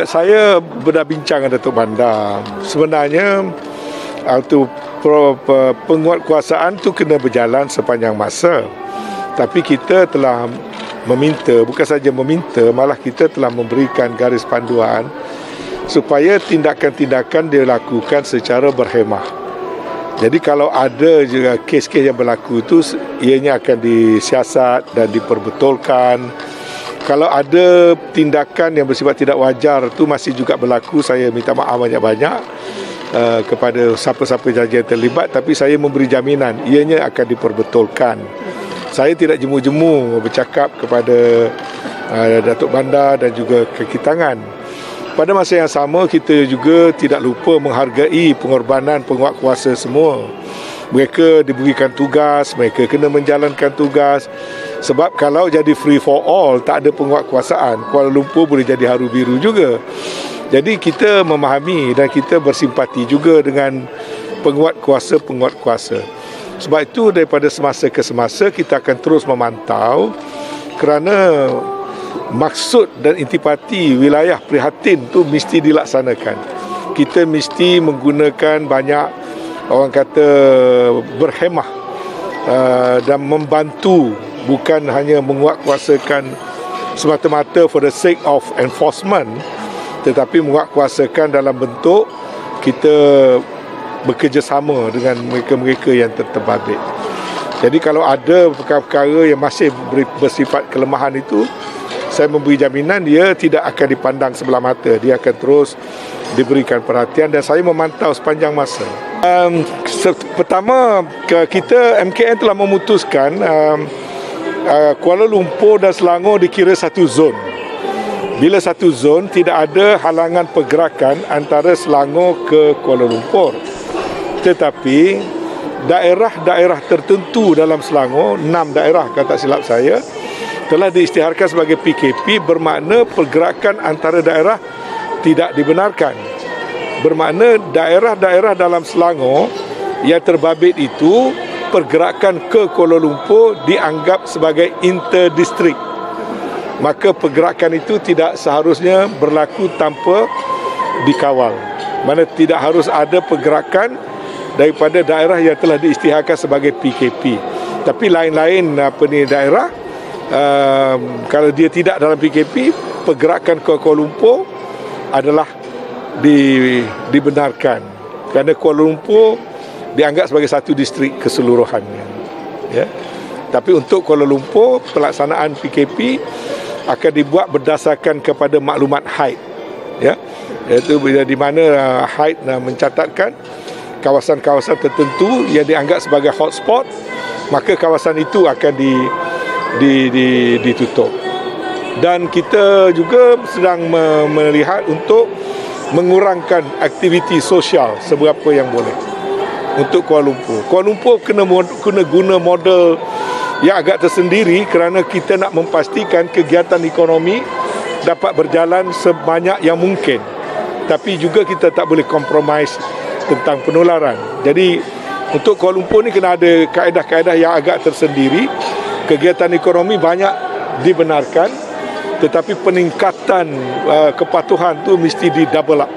Saya dah bincang dengan Datuk Bandar. Sebenarnya penguatkuasaan tu kena berjalan sepanjang masa. Tapi kita telah meminta, bukan saja meminta, malah kita telah memberikan garis panduan supaya tindakan-tindakan dilakukan secara berhemah. Jadi kalau ada juga kes-kes yang berlaku itu, ianya akan disiasat dan diperbetulkan. Kalau ada tindakan yang bersifat tidak wajar itu masih juga berlaku, saya minta maaf banyak-banyak kepada siapa-siapa sahaja yang terlibat, tapi saya memberi jaminan ianya akan diperbetulkan. Saya tidak jemu-jemu bercakap kepada Datuk Bandar dan juga kaki tangan. Pada masa yang sama, kita juga tidak lupa menghargai pengorbanan penguatkuasa semua. Mereka diberikan tugas, mereka kena menjalankan tugas. Sebab kalau jadi free for all, tak ada penguatkuasaan, Kuala Lumpur boleh jadi haru biru juga. Jadi kita memahami dan kita bersimpati juga dengan penguatkuasa. Sebab itu daripada semasa ke semasa kita akan terus memantau, kerana maksud dan intipati wilayah prihatin tu mesti dilaksanakan. Kita mesti menggunakan banyak, orang kata, berhemah dan membantu, bukan hanya menguatkuasakan semata-mata for the sake of enforcement, tetapi menguatkuasakan dalam bentuk kita bekerjasama dengan mereka-mereka yang terbabit. Jadi kalau ada perkara-perkara yang masih bersifat kelemahan itu, saya memberi jaminan dia tidak akan dipandang sebelah mata, dia akan terus diberikan perhatian dan saya memantau sepanjang masa. Pertama, kita MKN telah memutuskan Kuala Lumpur dan Selangor dikira satu zon. Bila satu zon, tidak ada halangan pergerakan antara Selangor ke Kuala Lumpur. Tetapi daerah-daerah tertentu dalam Selangor, 6 daerah kalau tak silap saya, telah diisytiharkan sebagai PKP, bermakna pergerakan antara daerah tidak dibenarkan. Bermakna daerah-daerah dalam Selangor yang terbabit itu, pergerakan ke Kuala Lumpur dianggap sebagai interdistrik. Maka pergerakan itu tidak seharusnya berlaku tanpa dikawal. Mana tidak harus ada pergerakan daripada daerah yang telah diisytiharkan sebagai PKP. Tapi lain-lain daerah, kalau dia tidak dalam PKP, pergerakan ke Kuala Lumpur adalah dibenarkan. Kerana Kuala Lumpur dianggap sebagai satu distrik keseluruhannya. Ya. Tapi untuk Kuala Lumpur, pelaksanaan PKP akan dibuat berdasarkan kepada maklumat HAID. Ya. Iaitu di mana HAID mencatatkan kawasan-kawasan tertentu yang dianggap sebagai hotspot, maka kawasan itu akan ditutup. Dan kita juga sedang melihat untuk mengurangkan aktiviti sosial seberapa yang boleh untuk Kuala Lumpur. Kuala Lumpur kena guna model yang agak tersendiri kerana kita nak memastikan kegiatan ekonomi dapat berjalan sebanyak yang mungkin. Tapi juga kita tak boleh compromise tentang penularan. Jadi untuk Kuala Lumpur ni kena ada kaedah-kaedah yang agak tersendiri. Kegiatan ekonomi banyak dibenarkan, tetapi peningkatan kepatuhan tu mesti di double up.